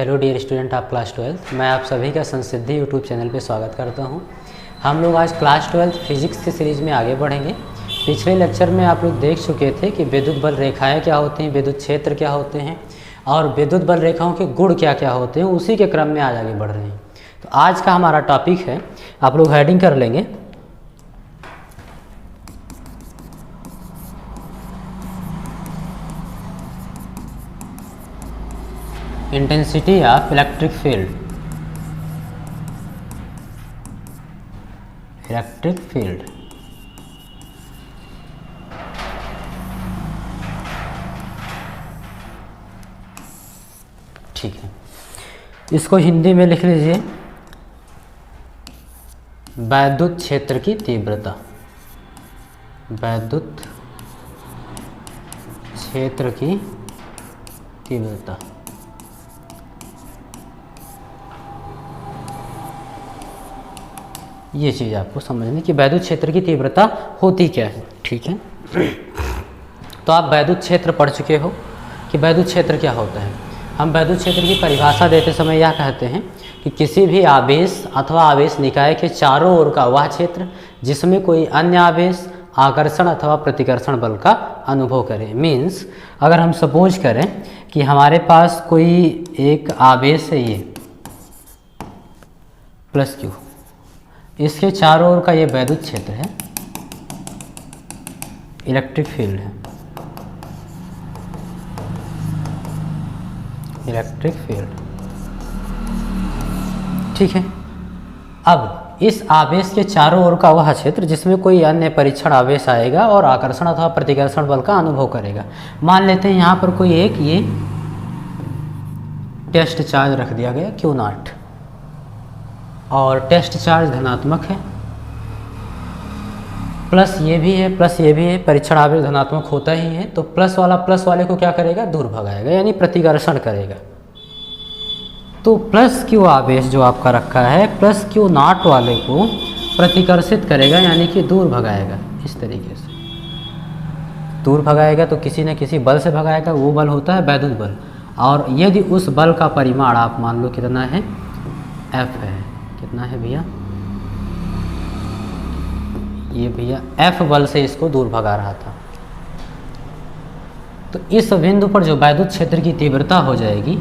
Hello dear student of class 12, मैं आप सभी का संसिद्धि यूट्यूब चैनल पे स्वागत करता हूं। हम लोग आज क्लास 12 फिजिक्स की सीरीज़ में आगे बढ़ेंगे। पिछले लेक्चर में आप लोग देख चुके थे कि विद्युत बल रेखाएं क्या होती हैं, विद्युत क्षेत्र क्या होते हैं और विद्युत बल रेखाओं के गुण क्या क्या होते हैं। उसी के क्रम में आज आगे बढ़ रहे हैं। तो आज का हमारा टॉपिक है, आप लोग हेडिंग कर लेंगे, intensity of electric field. Electric field ठीक है, इसको हिंदी में लिख लीजिए, वैद्युत क्षेत्र की तीव्रता। वैद्युत क्षेत्र की तीव्रता। ये चीज़ आपको समझनी कि वैद्युत क्षेत्र की तीव्रता होती क्या है। ठीक है, तो आप वैद्युत क्षेत्र पढ़ चुके हो कि वैद्युत क्षेत्र क्या होता है। हम वैद्युत क्षेत्र की परिभाषा देते समय यह कहते हैं कि किसी भी आवेश अथवा आवेश निकाय के चारों ओर का वह क्षेत्र जिसमें कोई अन्य आवेश आकर्षण अथवा प्रतिकर्षण बल का अनुभव करे। मीन्स अगर हम सपोज करें कि हमारे पास कोई एक आवेश है, ये प्लस क्यू, इसके चारों ओर का ये वैद्युत क्षेत्र है, इलेक्ट्रिक फील्ड है, इलेक्ट्रिक फील्ड। ठीक है, अब इस आवेश के चारों ओर का वह क्षेत्र जिसमें कोई अन्य परीक्षण आवेश आएगा और आकर्षण अथवा प्रतिकर्षण बल का अनुभव करेगा। मान लेते हैं यहाँ पर कोई एक ये टेस्ट चार्ज रख दिया गया Q0 और टेस्ट चार्ज धनात्मक है, प्लस ये भी है, प्लस ये भी है, परीक्षण आवेश धनात्मक होता ही है। तो प्लस वाला प्लस वाले को क्या करेगा, दूर भगाएगा, यानी प्रतिकर्षण करेगा। तो प्लस क्यू आवेश जो आपका रखा है, प्लस Q0 वाले को प्रतिकर्षित करेगा, यानी कि दूर भगाएगा। इस तरीके से दूर भगाएगा तो किसी न किसी बल से भगाएगा, वो बल होता है वैद्युत बल। और यदि उस बल का परिमाण आप मान लो कितना है, F है, कितना है भैया, ये भैया F बल से इसको दूर भगा रहा था। तो इस बिंदु पर जो वैद्युत क्षेत्र की तीव्रता हो जाएगी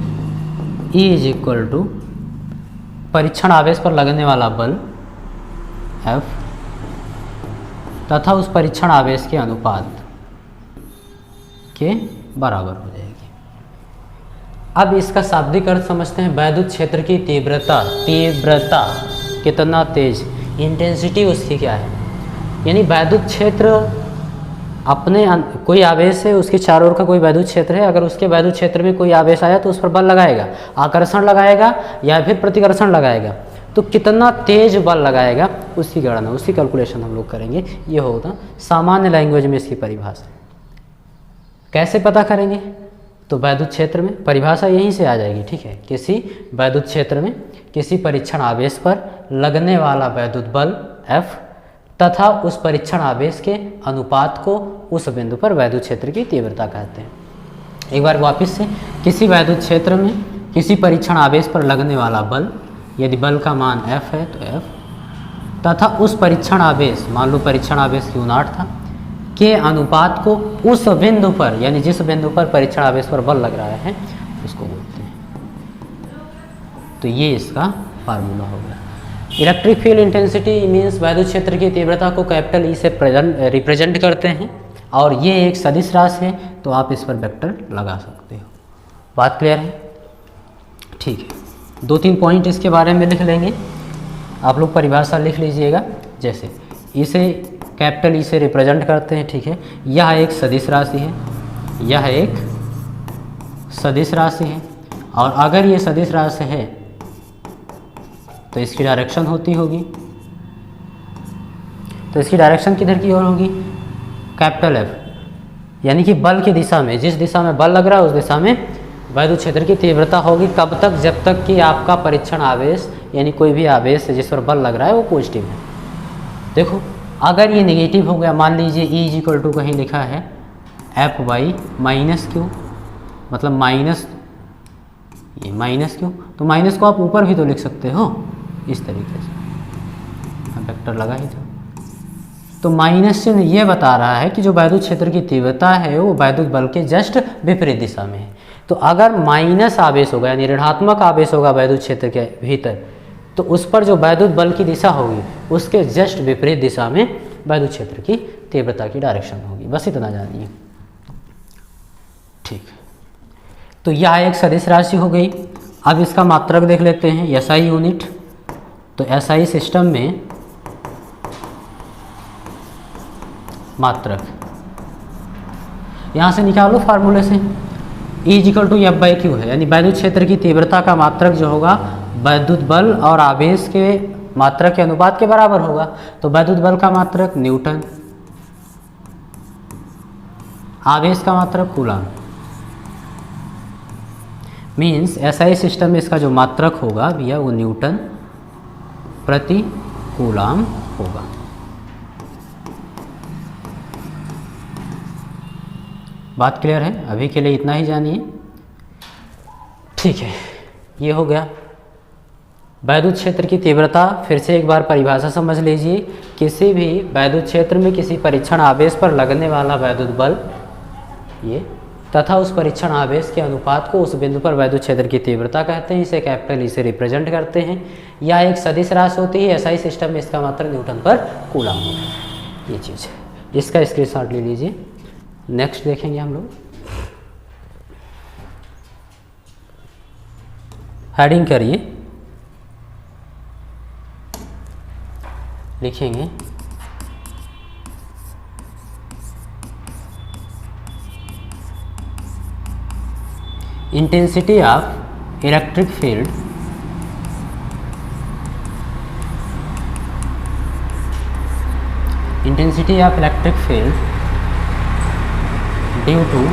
E = परीक्षण आवेश पर लगने वाला बल F तथा उस परीक्षण आवेश के अनुपात के बराबर हो जाएगी। अब इसका शाब्दिक अर्थ समझते हैं। वैद्युत क्षेत्र की तीव्रता, तीव्रता कितना तेज, इंटेंसिटी उसकी क्या है, यानी वैद्युत क्षेत्र अपने कोई आवेश है, उसके चारों ओर का कोई वैद्युत क्षेत्र है, अगर उसके वैद्युत क्षेत्र में कोई आवेश आया तो उस पर बल लगाएगा, आकर्षण लगाएगा या फिर प्रतिकर्षण लगाएगा। तो कितना तेज बल लगाएगा उसकी गणना, उसकी कैलकुलेशन हम लोग करेंगे। ये होगा सामान्य लैंग्वेज में इसकी परिभाषा। कैसे पता करेंगे, तो वैद्युत क्षेत्र में परिभाषा यहीं से आ जाएगी। ठीक है, किसी वैद्युत क्षेत्र में किसी परीक्षण आवेश पर लगने वाला वैद्युत बल F तथा उस परीक्षण आवेश के अनुपात को उस बिंदु पर वैद्युत क्षेत्र की तीव्रता कहते हैं। एक बार वापस से, किसी वैद्युत क्षेत्र में किसी परीक्षण आवेश पर लगने वाला बल, यदि बल का मान F है तो F तथा उस परीक्षण आवेश, मान लो परीक्षण आवेश Q0 था, के अनुपात को उस बिंदु पर, यानी जिस बिंदु पर परीक्षण आवेश पर बल लग रहा है, उसको बोलते हैं। तो ये इसका फार्मूला हो गया। इलेक्ट्रिक फील्ड इंटेंसिटी मीन्स वैद्युत क्षेत्र की तीव्रता को कैपिटल E से रिप्रेजेंट करते हैं और ये एक सदिश राशि है, तो आप इस पर वेक्टर लगा सकते हो। बात क्लियर है? ठीक है, 2-3 पॉइंट इसके बारे में लिख लेंगे, आप लोग परिभाषा लिख लीजिएगा। जैसे इसे कैपिटल E से रिप्रेजेंट करते हैं, ठीक है, यह एक सदिश राशि है, यह एक सदिश राशि है, और अगर ये सदिश राशि है तो इसकी डायरेक्शन होती होगी, तो इसकी डायरेक्शन किधर की ओर होगी, कैपिटल F, यानी कि बल की दिशा में, जिस दिशा में बल लग रहा है उस दिशा में वैद्युत क्षेत्र की तीव्रता होगी। कब तक, जब तक कि आपका परीक्षण आवेश, यानी कोई भी आवेश है जिस पर बल लग रहा है वो पॉजिटिव है। देखो अगर ये नेगेटिव हो गया, मान लीजिए E = कहीं लिखा है F/-Q, मतलब माइनस ये माइनस क्यों, तो माइनस को आप ऊपर भी तो लिख सकते हो इस तरीके से, वेक्टर लगा ही था। तो माइनस चिन्ह ये बता रहा है कि जो वैद्युत क्षेत्र की तीव्रता है वो वैद्युत बल के जस्ट विपरीत दिशा में है। तो अगर माइनस आवेश होगा यानी ऋणात्मक आवेश होगा वैद्युत क्षेत्र के भीतर, तो उस पर जो वैद्युत बल की दिशा होगी उसके जस्ट विपरीत दिशा में वैद्युत क्षेत्र की तीव्रता की डायरेक्शन होगी। बस इतना जानिए, ठीक। तो यह एक सदिश राशि हो गई। अब इसका मात्रक देख लेते हैं, एसआई यूनिट। तो एसआई सिस्टम में मात्रक यहाँ से निकालो फार्मूले से, E=F/Q है, यानी वैद्युत क्षेत्र की तीव्रता का मात्रक जो होगा वैद्युत बल और आवेश के मात्रक के अनुपात के बराबर होगा। तो वैद्युत बल का मात्रक न्यूटन, आवेश का मात्रक कूलाम। मीन्स एसआई सिस्टम में इसका जो मात्रक होगा भैया वो न्यूटन प्रति कूलाम होगा। बात क्लियर है? अभी के लिए इतना ही जानिए, ठीक है। ये हो गया वैद्युत क्षेत्र की तीव्रता। फिर से एक बार परिभाषा समझ लीजिए, किसी भी वैद्युत क्षेत्र में किसी परीक्षण आवेश पर लगने वाला वैद्युत बल ये तथा उस परीक्षण आवेश के अनुपात को उस बिंदु पर वैद्युत क्षेत्र की तीव्रता कहते हैं। इसे कैपिटल ई से रिप्रेजेंट करते हैं। यह एक सदिश राशि होती है। एसआई सिस्टम में इसका मात्रक न्यूटन पर कूलाम होगा। ये चीज़ है, इसका स्क्रीनशॉट ले लीजिए। नेक्स्ट देखेंगे हम लोग, हेडिंग करिए, लिखेंगे intensity of electric field due to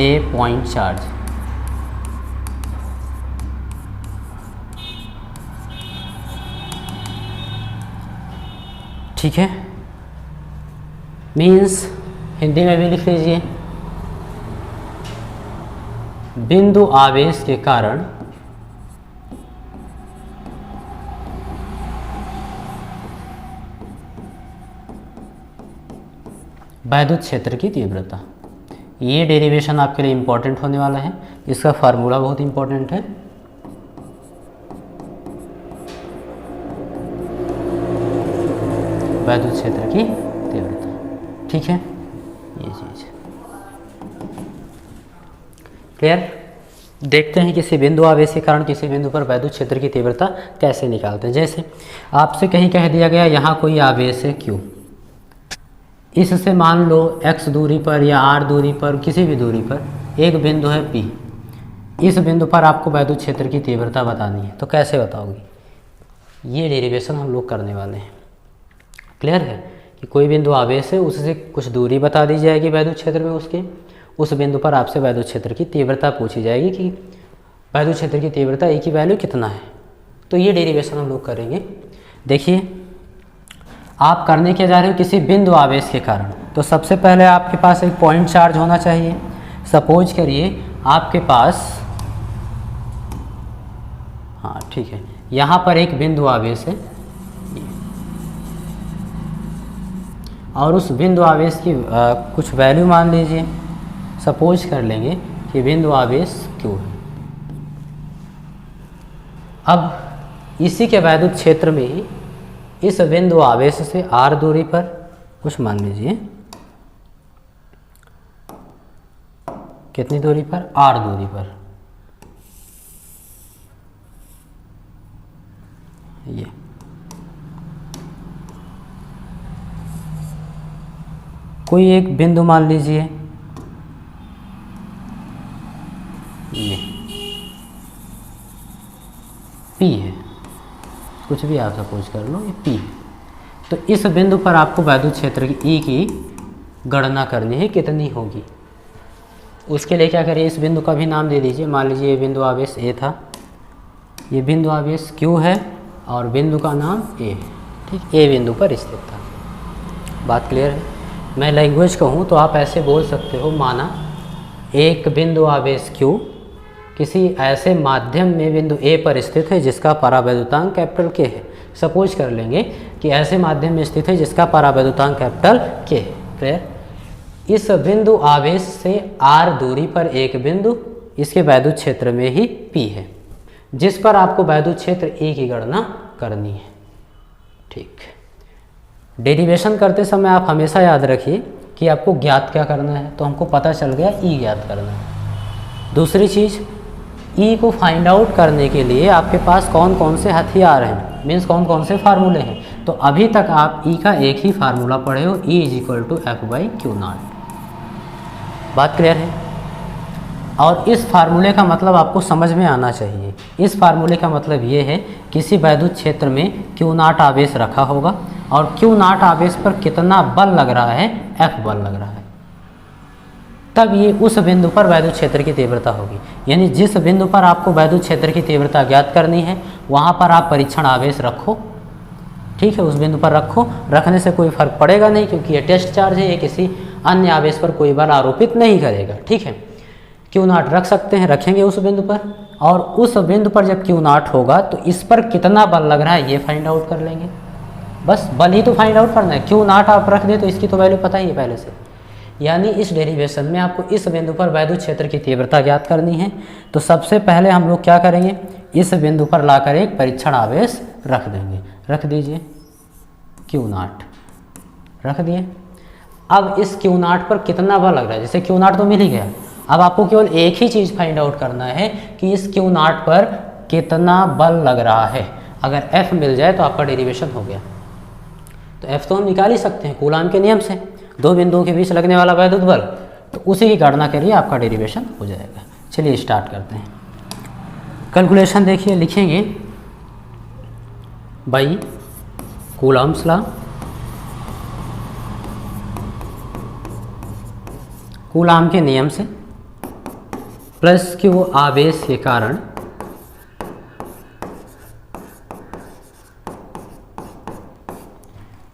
a point charge. ठीक है, मीन्स हिंदी में भी लिख लीजिए, बिंदु आवेश के कारण वैद्युत क्षेत्र की तीव्रता। ये डेरिवेशन आपके लिए इंपॉर्टेंट होने वाला है। इसका फार्मूला बहुत इंपॉर्टेंट है। वैद्युत क्षेत्र की तीव्रता, ठीक है, ये चीज क्लियर। देखते हैं किसी बिंदु आवेश के कारण किसी बिंदु पर वैद्युत क्षेत्र की तीव्रता कैसे निकालते हैं। जैसे आपसे कहीं कह दिया गया यहाँ कोई आवेश है Q, इससे मान लो x दूरी पर या r दूरी पर किसी भी दूरी पर एक बिंदु है P। इस बिंदु पर आपको वैद्युत क्षेत्र की तीव्रता बतानी है, तो कैसे बताओगे? ये डेरिवेशन हम लोग करने वाले हैं। क्लियर है कि कोई बिंदु आवेश है, उससे कुछ दूरी बता दी जाएगी वैद्युत क्षेत्र में, उसके उस बिंदु पर आपसे वैद्युत क्षेत्र की तीव्रता पूछी जाएगी कि वैद्युत क्षेत्र की तीव्रता ए की वैल्यू कितना है। तो ये डेरिवेशन हम लोग करेंगे। देखिए आप करने क्या जा रहे हो, किसी बिंदु आवेश के कारण। तो सबसे पहले आपके पास एक पॉइंट चार्ज होना चाहिए। सपोज करिए आपके पास, हाँ ठीक है, यहाँ पर एक बिंदु आवेश है और उस बिंदु आवेश की कुछ वैल्यू मान लीजिए। सपोज कर लेंगे कि बिंदु आवेश Q है। अब इसी के वैद्युत क्षेत्र में ही इस बिंदु आवेश से r दूरी पर कुछ मान लीजिए, कितनी दूरी पर? r दूरी पर। ये कोई एक बिंदु मान लीजिए, ये P है, कुछ भी आप सपोज कर लो, ये P। तो इस बिंदु पर आपको वैद्युत क्षेत्र की E की गणना करनी है, कितनी होगी। उसके लिए क्या करिए, इस बिंदु का भी नाम दे दीजिए। मान लीजिए ये बिंदु आवेश A था, ये बिंदु आवेश Q है और बिंदु का नाम A है। ठीक, A बिंदु पर स्थित था। बात क्लियर है? मैं लैंग्वेज कहूँ तो आप ऐसे बोल सकते हो, माना एक बिंदु आवेश Q किसी ऐसे माध्यम में बिंदु A पर स्थित है जिसका परावैद्युतांक कैपिटल K है। सपोज कर लेंगे कि ऐसे माध्यम में स्थित है जिसका परावैद्युतांक कैपिटल K है। क्लियर। इस बिंदु आवेश से r दूरी पर एक बिंदु इसके वैद्युत क्षेत्र में ही P है, जिस पर आपको वैद्युत क्षेत्र E की गणना करनी है। ठीक। डेरिवेशन करते समय आप हमेशा याद रखिए कि आपको ज्ञात क्या करना है, तो हमको पता चल गया E ज्ञात करना है। दूसरी चीज़, E को फाइंड आउट करने के लिए आपके पास कौन कौन से हथियार हैं, मीन्स कौन कौन से फार्मूले हैं। तो अभी तक आप E का एक ही फार्मूला पढ़े हो, E = F/Q0। बात क्लियर है। और इस फार्मूले का मतलब आपको समझ में आना चाहिए। इस फार्मूले का मतलब ये है, किसी वैद्युत क्षेत्र में Q0 आवेश रखा होगा और Q0 आवेश पर कितना बल लग रहा है, F बल लग रहा है, तब ये उस बिंदु पर वैद्युत क्षेत्र की तीव्रता होगी। यानी जिस बिंदु पर आपको वैद्युत क्षेत्र की तीव्रता ज्ञात करनी है वहाँ पर आप परीक्षण आवेश रखो। ठीक है, उस बिंदु पर रखो। रखने से कोई फर्क पड़ेगा नहीं, क्योंकि ये टेस्ट चार्ज है, ये किसी अन्य आवेश पर कोई बल आरोपित नहीं करेगा। ठीक है, Q0 रख सकते हैं, रखेंगे उस बिंदु पर, और उस बिंदु पर जब Q0 होगा तो इस पर कितना बल लग रहा है ये फाइंड आउट कर लेंगे। बस बल ही तो फाइंड आउट करना है। Q0 आप रख दें तो इसकी तो वैल्यू पता ही है पहले से। यानी इस डेरिवेशन में आपको इस बिंदु पर वैद्युत क्षेत्र की तीव्रता ज्ञात करनी है। तो सबसे पहले हम लोग क्या करेंगे, इस बिंदु पर लाकर एक परीक्षण आवेश रख देंगे। रख दीजिए, Q0 रख दिए। अब इस Q0 पर कितना बल लग रहा है, जैसे Q0 तो मिल ही गया। अब आपको केवल एक ही चीज़ फाइंड आउट करना है कि इस Q0 पर कितना बल लग रहा है। अगर F मिल जाए तो आपका डेरिवेशन हो गया। तो F तो हम निकाल ही सकते हैं कूलाम के नियम से, दो बिंदुओं के बीच लगने वाला वैद्युत बल, तो उसी की गणना करिए, आपका डेरिवेशन हो जाएगा। चलिए स्टार्ट करते हैं। कैलकुलेशन देखिए, लिखेंगे बाई कूलम्स लॉ, कूलाम के नियम से, प्लस Q आवेश के कारण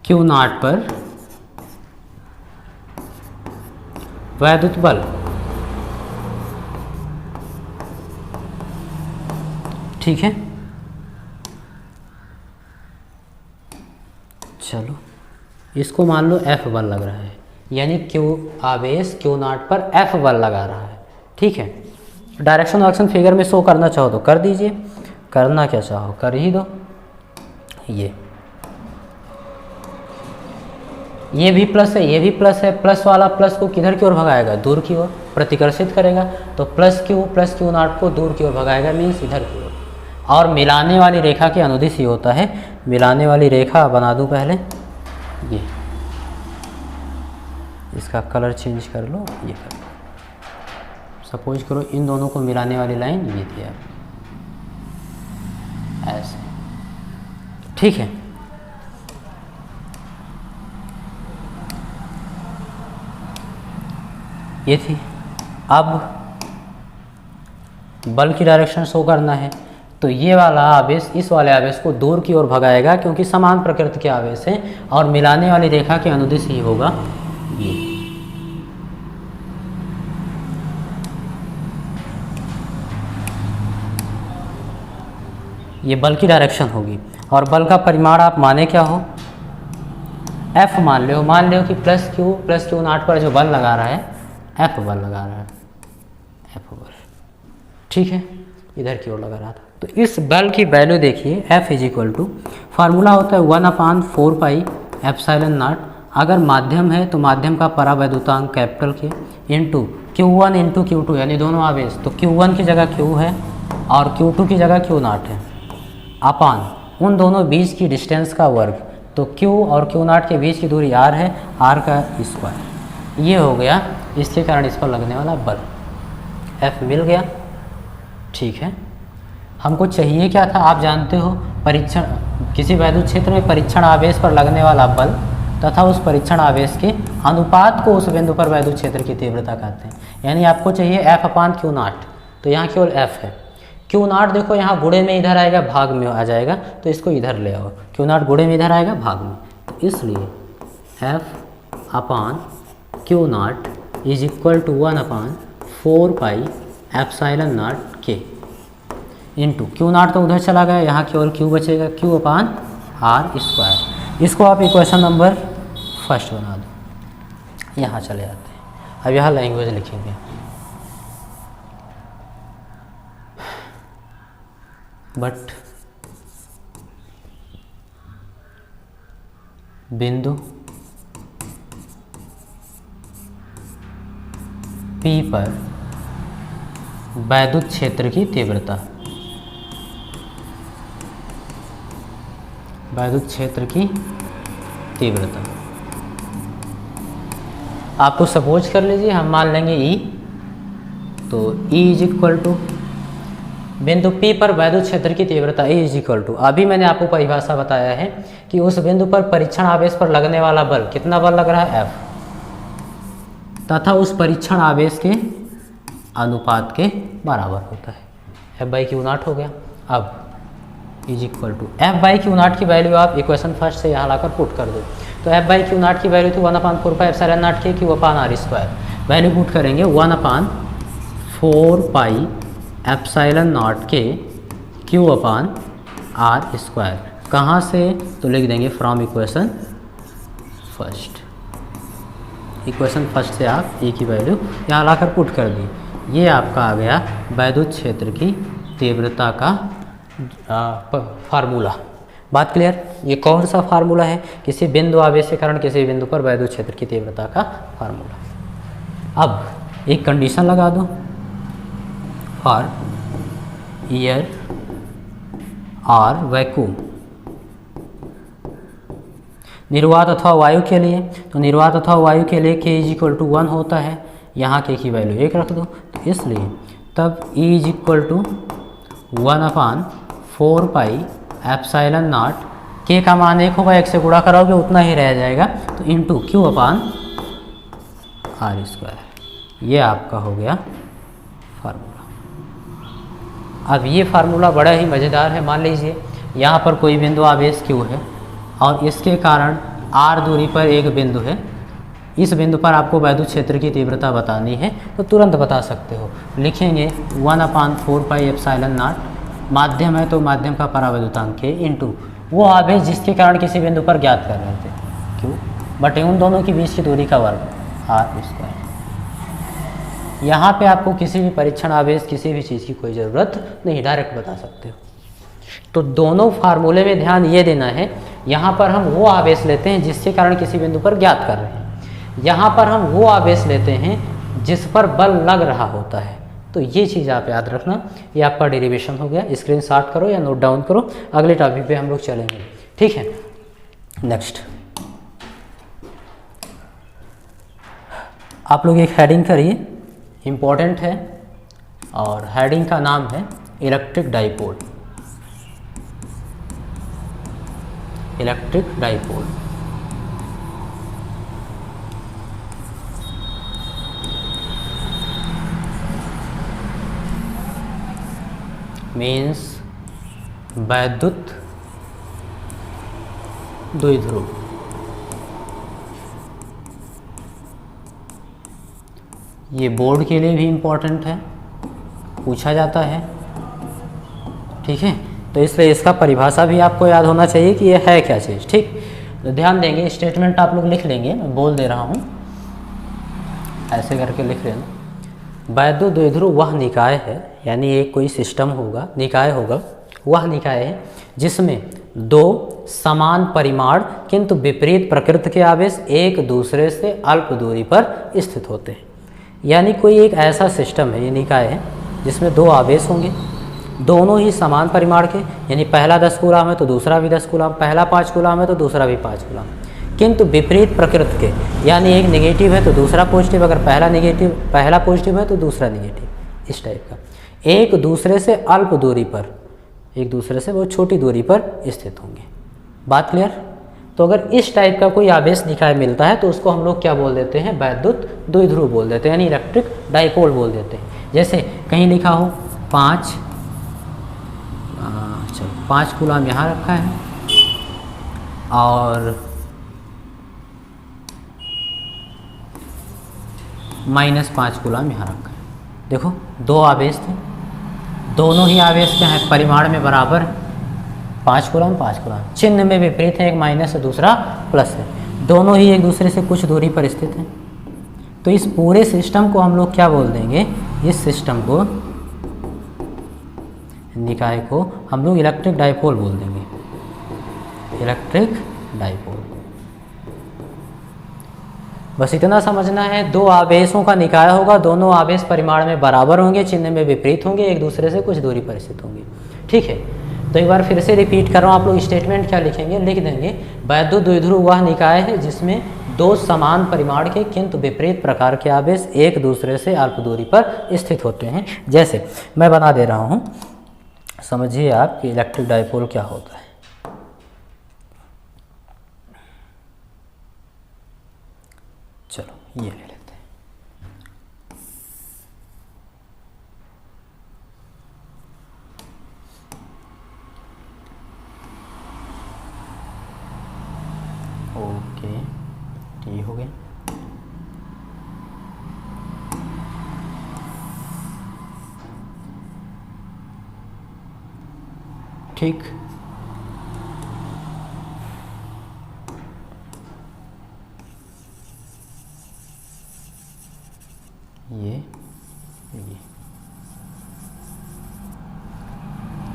Q0 पर वैद्युत बल। ठीक है, चलो इसको मान लो F बल लग रहा है, यानी Q आवेश Q0 पर F बल लगा रहा है। ठीक है, डायरेक्शन वाक्शन फिगर में शो करना चाहो तो कर दीजिए, करना क्या चाहो कर ही दो। ये भी प्लस है, ये भी प्लस है। प्लस वाला प्लस को किधर की ओर भगाएगा, दूर की ओर प्रतिकर्षित करेगा। तो प्लस Q0 को दूर की ओर भगाएगा, मीन्स इधर की ओर। और मिलाने वाली रेखा के अनुदिश ही होता है। मिलाने वाली रेखा बना दूं पहले, ये इसका कलर चेंज कर लो, ये कर लो। सपोज करो इन दोनों को मिलाने वाली लाइन ये थी, आप ऐसे। ठीक है, ये थी। अब बल की डायरेक्शन शो करना है, तो ये वाला आवेश इस वाले आवेश को दूर की ओर भगाएगा, क्योंकि समान प्रकृति के आवेश हैं, और मिलाने वाली रेखा के अनुदिश ही होगा ये बल की डायरेक्शन होगी। और बल का परिमाण आप माने क्या हो, F मान लो। मान लो कि प्लस Q0 पर जो बल लगा रहा है F बल लगा रहा है, F बल। ठीक है, इधर की ओर लगा रहा था। तो इस बल की वैल्यू देखिए, F = फार्मूला होता है 1/4 पाई एप्सिलॉन नॉट। अगर माध्यम है तो माध्यम का परावैद्युतांक capital K into Q1 into Q2, यानी दोनों आवेश। तो Q1 की जगह Q है और Q2 की जगह Q0 है, अपान उन दोनों बीच की डिस्टेंस का वर्ग। तो Q और Q0 के बीच की दूरी R है, R का स्क्वायर। ये हो गया इसके कारण इस पर लगने वाला बल। F मिल गया। ठीक है, हमको चाहिए क्या था, आप जानते हो, परीक्षण, किसी वैद्युत क्षेत्र में परीक्षण आवेश पर लगने वाला बल तथा उस परीक्षण आवेश के अनुपात को उस बिंदु पर वैद्युत क्षेत्र की तीव्रता कहते हैं। यानी आपको चाहिए F/Q0। तो यहाँ केवल F है। Q0 देखो यहाँ गुणे में इधर आएगा, भाग में आ जाएगा, तो इसको इधर ले आओ। Q0 गुणे में इधर आएगा, भाग में। तो इसलिए F/Q0 = 1/4 4 पाई एप्सिलॉन नॉट के इंटू क्यू नॉट तो उधर चला गया, यहाँ केवल क्यू बचेगा, क्यू अपान आर स्क्वायर। इसको आप इक्वेशन नंबर फर्स्ट बना दो, यहाँ चले जाते हैं। अब यहाँ लैंग्वेज लिखेंगे, बट बिंदु P पर वैद्युत क्षेत्र की तीव्रता, वैद्युत क्षेत्र की तीव्रता आपको सपोज कर लीजिए, हम मान लेंगे E, तो E इज इक्वल टू बिंदु P पर वैद्युत क्षेत्र की तीव्रता E इज इक्वल टू, अभी मैंने आपको परिभाषा बताया है कि उस बिंदु पर परीक्षण आवेश पर लगने वाला बल, कितना बल लग रहा है, F, तथा उस परीक्षण आवेश के अनुपात के बराबर होता है। F बाई क्यू नॉट हो गया। अब is equal to F by q not की वैल्यू आप इक्वेशन फर्स्ट से यहाँ लाकर पुट कर दो, तो F बाई क्यू नॉट की वैल्यू थी 1/4 पाई एप्सिलॉन नॉट के q upon r square. Value put करेंगे 1/4 पाई एप्सिलॉन नॉट के क्यू अपान आर स्क्वायर। कहाँ से, तो लिख देंगे from equation first. Equation first से आप ए की वैल्यू यहाँ लाकर पुट कर दी। ये आपका आ गया वैद्युत क्षेत्र की तीव्रता का फार्मूला। बात क्लियर? ये कौन सा फार्मूला है? किसी बिंदु आवेश के कारण किसी बिंदु पर वैद्युत क्षेत्र की तीव्रता का फार्मूला। अब एक कंडीशन लगा दो, फॉर एयर और वैक्यूम, निर्वात अथवा वायु के लिए, तो निर्वात अथवा वायु के लिए के इज इक्वल टू 1 होता है, यहाँ के की वैल्यू 1 रख दो, तो इसलिए तब E is equal to 1/4 pi epsilon not, के का मान 1 होगा, 1 से गुणा करोगे उतना ही रह जाएगा, तो into q upon r square. ये आपका हो गया फार्मूला। अब ये फार्मूला बड़ा ही मज़ेदार है। मान लीजिए यहाँ पर कोई बिंदु आवेश Q है और इसके कारण R दूरी पर एक बिंदु है, इस बिंदु पर आपको वैद्युत क्षेत्र की तीव्रता बतानी है, तो तुरंत बता सकते हो। लिखेंगे 1/4 पाई एप्सिलॉन नॉट, माध्यम है तो माध्यम का परावैद्युतांक के इंटू वो आवेश जिसके कारण किसी बिंदु पर ज्ञात कर रहे थे Q, बटे उन दोनों के बीच की दूरी का वर्ग R स्क्वायर। यहाँ पे आपको किसी भी परीक्षण आवेश किसी भी चीज़ की कोई ज़रूरत नहीं, डायरेक्ट बता सकते हो। तो दोनों फार्मूले में ध्यान ये देना है, यहाँ पर हम वो आवेश लेते हैं जिसके कारण किसी बिंदु पर ज्ञात कर रहे हैं, यहाँ पर हम वो आवेश लेते हैं जिस पर बल लग रहा होता है। तो ये चीज़ आप याद रखना। ये आपका डेरिवेशन हो गया, स्क्रीनशॉट करो या नोट डाउन करो, अगले टॉपिक पे हम लोग चलेंगे। ठीक है, नेक्स्ट आप लोग एक हेडिंग करिए, इम्पोर्टेंट है, और हेडिंग का नाम है electric dipole. Electric dipole means वैद्युत द्विध्रुव। ये बोर्ड के लिए भी इम्पोर्टेंट है, पूछा जाता है। ठीक है, तो इसलिए इसका परिभाषा भी आपको याद होना चाहिए कि ये है क्या चीज़। ठीक, तो ध्यान देंगे, स्टेटमेंट आप लोग लिख लेंगे, मैं बोल दे रहा हूँ, ऐसे करके लिख लेना। वैद्युत द्विध्रुव वह निकाय है, यानी एक कोई सिस्टम होगा, निकाय होगा, वह निकाय है जिसमें दो समान परिमाण किंतु विपरीत प्रकृति के आवेश एक दूसरे से अल्प दूरी पर स्थित होते हैं। यानी कोई एक ऐसा सिस्टम है, ये निकाय है, जिसमें दो आवेश होंगे, दोनों ही समान परिमाण के, यानी पहला 10 कूलाम है तो दूसरा भी 10 कूलाम, पहला 5 कूलाम है तो दूसरा भी 5 कूलाम, किंतु विपरीत प्रकृति के, यानी एक नेगेटिव है तो दूसरा पॉजिटिव, अगर पहला पॉजिटिव है तो दूसरा नेगेटिव, इस टाइप का, एक दूसरे से अल्प दूरी पर, एक दूसरे से बहुत छोटी दूरी पर स्थित होंगे। बात क्लियर? तो अगर इस टाइप का कोई आवेश निकाय मिलता है तो उसको हम लोग क्या बोल देते हैं? वैद्युत द्विध्रुव बोल देते हैं, यानी इलेक्ट्रिक डाइपोल बोल देते हैं। जैसे कहीं लिखा हो 5 कूलाम यहाँ रखा है और -5 कूलाम यहाँ रखा है, देखो दो आवेश थे, दोनों ही आवेश क्या है, परिमाण में बराबर है, 5 कूलम 5 कूलम, चिन्ह में विपरीत है, एक माइनस है दूसरा प्लस है, दोनों ही एक दूसरे से कुछ दूरी पर स्थित हैं। तो इस पूरे सिस्टम को हम लोग क्या बोल देंगे, इस सिस्टम को, निकाय को हम लोग इलेक्ट्रिक डाइपोल बोल देंगे, इलेक्ट्रिक डाइपोल। बस इतना समझना है, दो आवेशों का निकाय होगा, दोनों आवेश परिमाण में बराबर होंगे, चिन्ह में विपरीत होंगे, एक दूसरे से कुछ दूरी पर स्थित होंगे। ठीक है, तो एक बार फिर से रिपीट कर रहा हूँ, आप लोग स्टेटमेंट क्या लिखेंगे, लिख देंगे वैद्युत द्विध्रुव वह निकाय है जिसमें दो समान परिमाण के किंतु विपरीत प्रकार के आवेश एक दूसरे से अल्प दूरी पर स्थित होते हैं। जैसे मैं बना दे रहा हूँ, समझिए आप कि इलेक्ट्रिक डाइपोल क्या होता है। चलो ये ले लेते हैं, ओके ये हो गया। ठीक, ये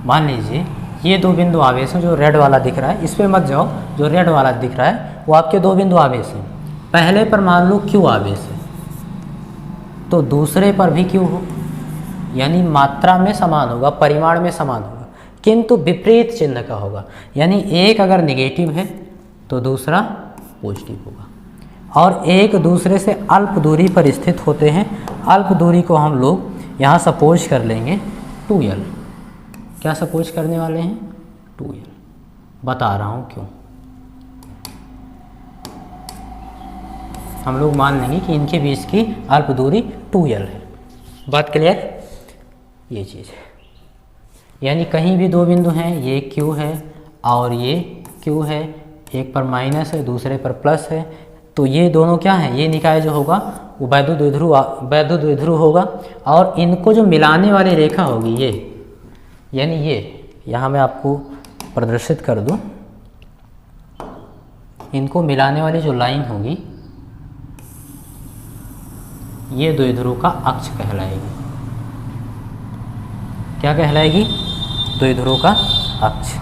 मान लीजिए ये दो बिंदु आवेश हैं, जो रेड वाला दिख रहा है इस पे मत जाओ, जो रेड वाला दिख रहा है वो आपके दो बिंदु आवेश हैं। पहले पर मान लो क्यू आवेश है, तो दूसरे पर भी क्यू हो, यानी मात्रा में समान होगा, परिमाण में समान होगा, किंतु विपरीत चिन्ह का होगा, यानी एक अगर निगेटिव है तो दूसरा पॉजिटिव होगा, और एक दूसरे से अल्प दूरी पर स्थित होते हैं। अल्प दूरी को हम लोग यहाँ सपोज कर लेंगे 2l। क्या सपोज करने वाले हैं, 2l, बता रहा हूँ क्यों। हम लोग मान लेंगे कि इनके बीच की अल्प दूरी 2l है। बात क्लियर, ये चीज़ है, यानी कहीं भी दो बिंदु हैं, ये q है और ये q है, एक पर माइनस है दूसरे पर प्लस है, तो ये दोनों क्या हैं, ये निकाय जो होगा वो वैद्युत द्विध्रुव होगा, और इनको जो मिलाने वाली रेखा होगी ये, यानी ये यहाँ मैं आपको प्रदर्शित कर दूँ, इनको मिलाने वाली जो लाइन होगी ये द्विध्रुव का अक्ष कहलाएगी। क्या कहलाएगी, द्विध्रुव का अक्ष।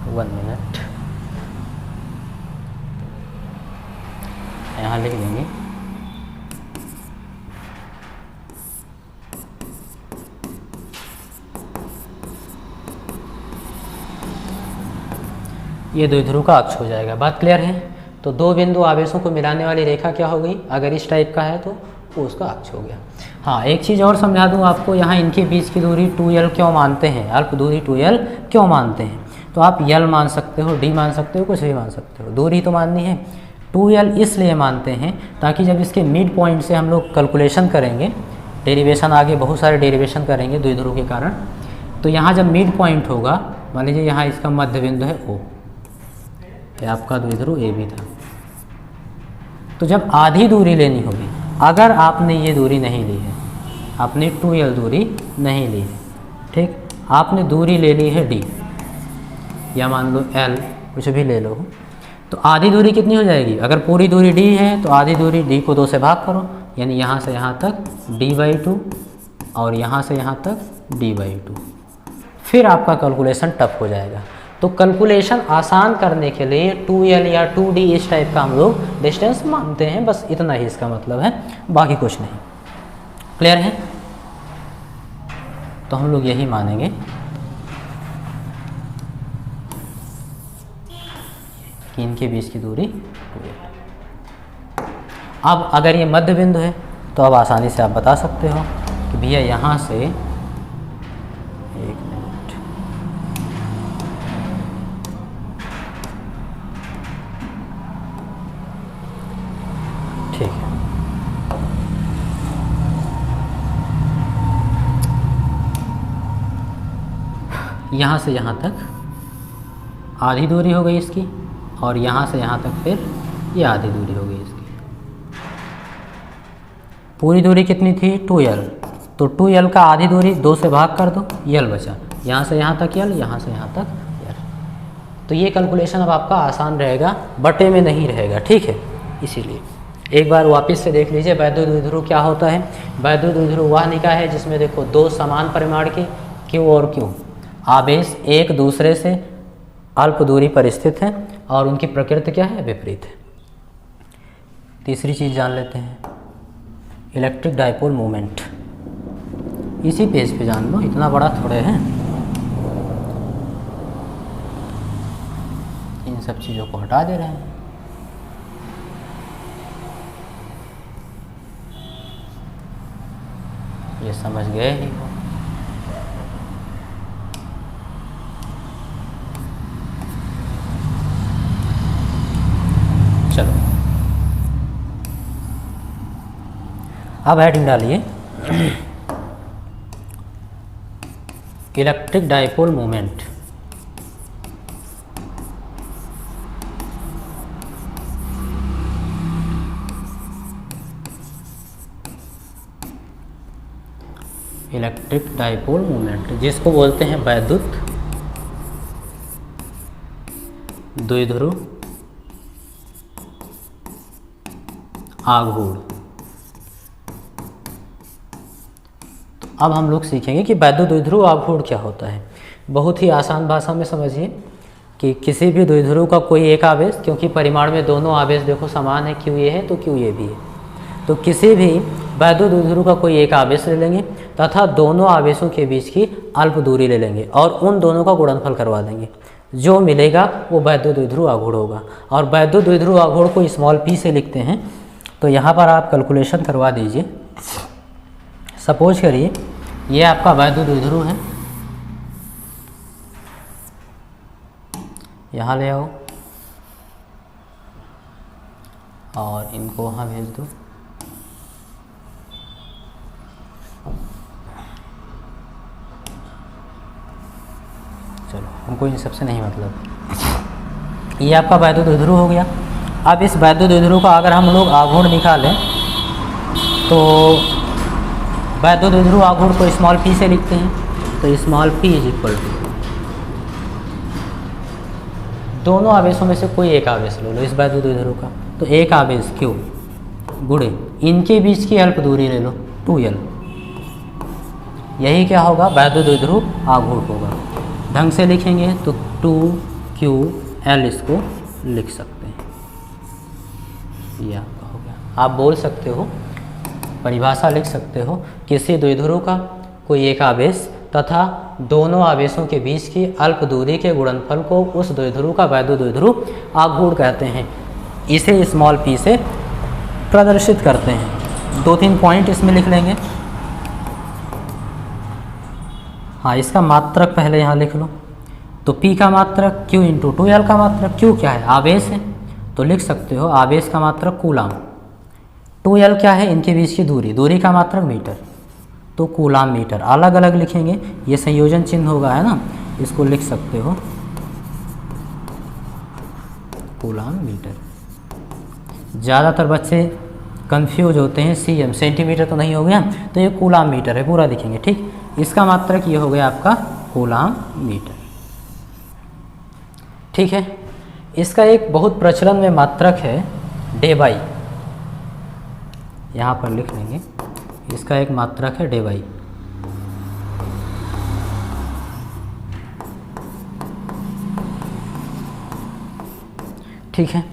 1 मिनट, यहाँ लिख देंगे ये द्विध्रुव का अक्ष हो जाएगा। बात क्लियर है, तो दो बिंदु आवेशों को मिलाने वाली रेखा क्या हो गई, अगर इस टाइप का है तो वो उसका अक्ष हो गया। हाँ, एक चीज़ और समझा दूँ आपको, यहाँ इनके बीच की दूरी 2l क्यों मानते हैं, अल्प दूरी 2l क्यों मानते हैं, तो आप l मान सकते हो, d मान सकते हो, कुछ भी मान सकते हो, दूरी तो माननी है। 2l इसलिए मानते हैं ताकि जब इसके मिड पॉइंट से हम लोग कैलकुलेशन करेंगे, डेरिवेशन आगे बहुत सारे डेरिवेशन करेंगे द्विध्रुव के कारण, तो यहाँ जब मिड पॉइंट होगा, मान लीजिए यहाँ इसका मध्य बिंदु है O, ये आपका द्विध्रुव ए भी था, तो जब आधी दूरी लेनी होगी, अगर आपने ये दूरी नहीं ली है, आपने 2l दूरी नहीं ली है, ठीक, आपने दूरी ले ली है d, या मान लो l, कुछ भी ले लो, तो आधी दूरी कितनी हो जाएगी, अगर पूरी दूरी d है तो आधी दूरी d को 2 से भाग करो, यानी यहाँ से यहाँ तक d/2 और यहाँ से यहाँ तक d/2, फिर आपका कैलकुलेशन टफ हो जाएगा। तो कैलकुलेशन आसान करने के लिए 2l या 2d इस टाइप का हम लोग डिस्टेंस मानते हैं, बस इतना ही इसका मतलब है, बाकी कुछ नहीं। क्लियर है, तो हम लोग यही मानेंगे कि इनके बीच की दूरी 2l। अब अगर ये मध्य बिंदु है तो अब आसानी से आप बता सकते हो कि भैया यहाँ से, एक मिनट, ठीक है, यहाँ से यहाँ तक आधी दूरी हो गई इसकी, और यहाँ से यहाँ तक फिर ये आधी दूरी हो गई इसकी। पूरी दूरी कितनी थी 2l, तो 2l का आधी दूरी 2 से भाग कर दो, l बचा, यहाँ से यहाँ तक l, यहाँ से यहाँ तक l। तो ये कैलकुलेशन अब आपका आसान रहेगा, बटे में नहीं रहेगा, ठीक है। इसीलिए एक बार वापस से देख लीजिए वैद्युत द्विध्रुव क्या होता है। वैद्युत द्विध्रुव वह निकाय है जिसमें देखो दो समान परिमाण के Q और Q आवेश एक दूसरे से अल्प दूरी पर स्थित हैं और उनकी प्रकृति क्या है, विपरीत है। तीसरी चीज़ जान लेते हैं, इलेक्ट्रिक डाइपोल मोमेंट। इसी पेज पे जान लो, इतना बड़ा थोड़े हैं। इन सब चीज़ों को हटा दे रहे हैं। ये समझ गए ही हो। चलो अब हेडिंग डालिए electric dipole moment. Electric dipole moment जिसको बोलते हैं वैद्युत द्विध्रुव आघूर्ण। तो अब हम लोग सीखेंगे कि वैद्युत द्विध्रुव आघूर्ण क्या होता है। बहुत ही आसान भाषा में समझिए कि किसी भी द्विध्रुव का कोई एक आवेश, क्योंकि परिमाण में दोनों आवेश देखो समान है, क्यू ये है तो क्यू ये भी है, तो किसी भी वैद्युत द्विध्रुव का कोई एक आवेश ले लेंगे तथा दोनों आवेशों के बीच की अल्प दूरी ले लेंगे और उन दोनों का गुणनफल करवा देंगे। जो मिलेगा वो वैद्युत द्विध्रुव आघूर्ण होगा। और वैद्युत द्विध्रुव आघूर्ण को स्मॉल p से लिखते हैं। तो यहाँ पर आप कैलकुलेशन करवा दीजिए। सपोज करिए ये आपका वैद्युत द्विध्रुव है, यहाँ ले आओ और इनको वहाँ भेज दो। चलो हमको इन सबसे नहीं मतलब। ये आपका वैद्युत द्विध्रुव हो गया। अब इस वैद्युत द्विध्रुव का अगर हम लोग आघूर्ण निकालें तो वैद्युत द्विध्रुव आघूर्ण को स्मॉल p से लिखते हैं। तो small p is equal to दोनों आवेशों में से कोई एक आवेश ले लो इस वैद्युत द्विध्रुव का, तो एक आवेश Q गुणे इनके बीच की अल्प दूरी ले लो 2l। यही क्या होगा, वैद्युत द्विध्रुव आघूर्ण होगा। ढंग से लिखेंगे तो 2ql इसको लिख सकते हैं। ये आपका हो गया। आप बोल सकते हो, परिभाषा लिख सकते हो, किसी द्विध्रुव का कोई एक आवेश तथा दोनों आवेशों के बीच की अल्प दूरी के गुणनफल को उस द्विध्रुव का वैद्युत द्विध्रुव आघूर्ण कहते हैं। इसे स्मॉल p से प्रदर्शित करते हैं। 2-3 पॉइंट इसमें लिख लेंगे। हाँ, इसका मात्रक पहले यहाँ लिख लो। तो P का मात्रक Q इंटू 2L का मात्रक, Q क्या है, आवेश है, तो लिख सकते हो आवेश का मात्रक कूलाम। 2L क्या है, इनके बीच की दूरी, दूरी का मात्रक मीटर, तो कूलाम मीटर। अलग अलग लिखेंगे, ये संयोजन चिन्ह होगा है ना, इसको लिख सकते हो कूलाम मीटर। ज़्यादातर बच्चे कंफ्यूज होते हैं, cm सेंटीमीटर तो नहीं हो गया, तो ये कूलाम मीटर है, पूरा लिखेंगे। ठीक, इसका मात्रक ये हो गया आपका कूलाम मीटर। ठीक है, इसका एक बहुत प्रचलन में मात्रक है डेबाई, यहाँ पर लिख लेंगे। इसका एक मात्रक है डेबाई। ठीक है,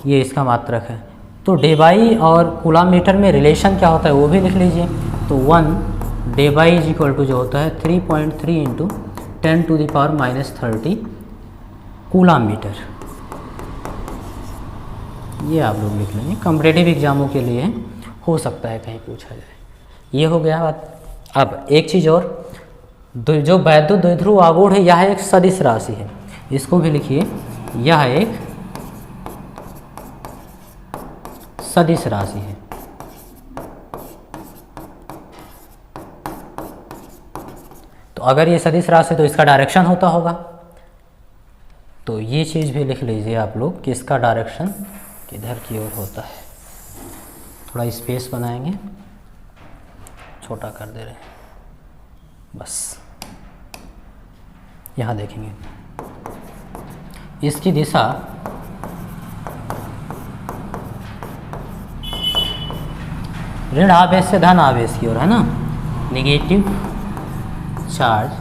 ये इसका मात्रक है। तो डेबाई और कूलाम मीटर में रिलेशन क्या होता है वो भी लिख लीजिए। तो 1 डेबाई इज इक्वल टू जो होता है 3.3 इंटू 10⁻³ कूलाम मीटर। ये आप लोग लिख लेंगे, कॉम्पिटिटिव एग्जामों के लिए हो सकता है कहीं पूछा जाए। ये हो गया बात। अब एक चीज़ और, जो वैद्युत द्विध्रुव आघूर्ण है यह एक सदिश राशि है, इसको भी लिखिए, यह एक सदिश राशि है। तो अगर ये सदिश राशि तो इसका डायरेक्शन होता होगा, तो ये चीज़ भी लिख लीजिए आप लोग कि इसका डायरेक्शन किधर की ओर होता है। थोड़ा स्पेस बनाएंगे, छोटा कर दे रहे हैं बस। यहाँ देखेंगे इसकी दिशा ऋण आवेश से धन आवेश की ओर है ना, negative charge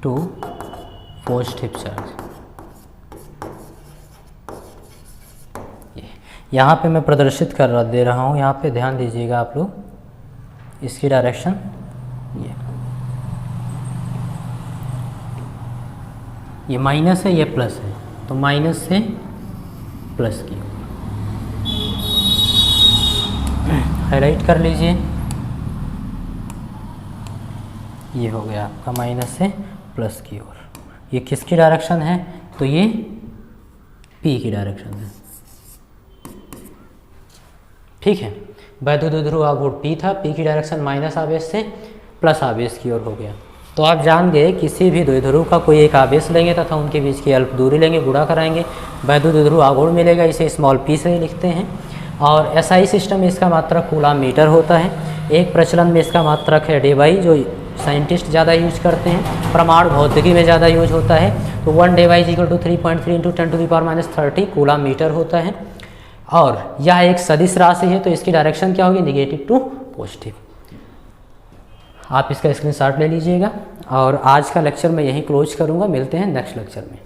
to positive charge. यहाँ पे मैं प्रदर्शित कर दे रहा हूँ, यहाँ पे ध्यान दीजिएगा आप लोग, इसकी डायरेक्शन ये माइनस है, ये प्लस है, तो माइनस से प्लस की हाईलाइट कर लीजिए। ये हो गया आपका माइनस से प्लस की ओर। ये किसकी डायरेक्शन है, तो ये पी की डायरेक्शन है। ठीक है, वैद्युत द्विध्रुव आघूर्ण पी था, पी की डायरेक्शन माइनस आवेश से प्लस आवेश की ओर हो गया। तो आप जान गए किसी भी द्विध्रुव का कोई एक आवेश लेंगे तथा उनके बीच की अल्प दूरी लेंगे, गुणा कराएंगे, वैद्युत द्विध्रुव आघूर्ण मिलेगा। इसे स्मॉल पी से लिखते हैं। और एसआई सिस्टम में इसका मात्रक कूलम मीटर होता है। एक प्रचलन में इसका मात्रक है डेबाई, जो साइंटिस्ट ज़्यादा यूज करते हैं। परमाणु भौतिकी में ज़्यादा यूज होता है, तो 1 डेबाई इक्वल टू 3.3 × 10⁻³ कूलम मीटर होता है। और यह एक सदिश राशि है, तो इसकी डायरेक्शन क्या होगी, नेगेटिव टू पॉजिटिव। आप इसका स्क्रीनशॉट ले लीजिएगा। और आज का लेक्चर मैं यहीं क्लोज करूँगा, मिलते हैं नेक्स्ट लेक्चर में।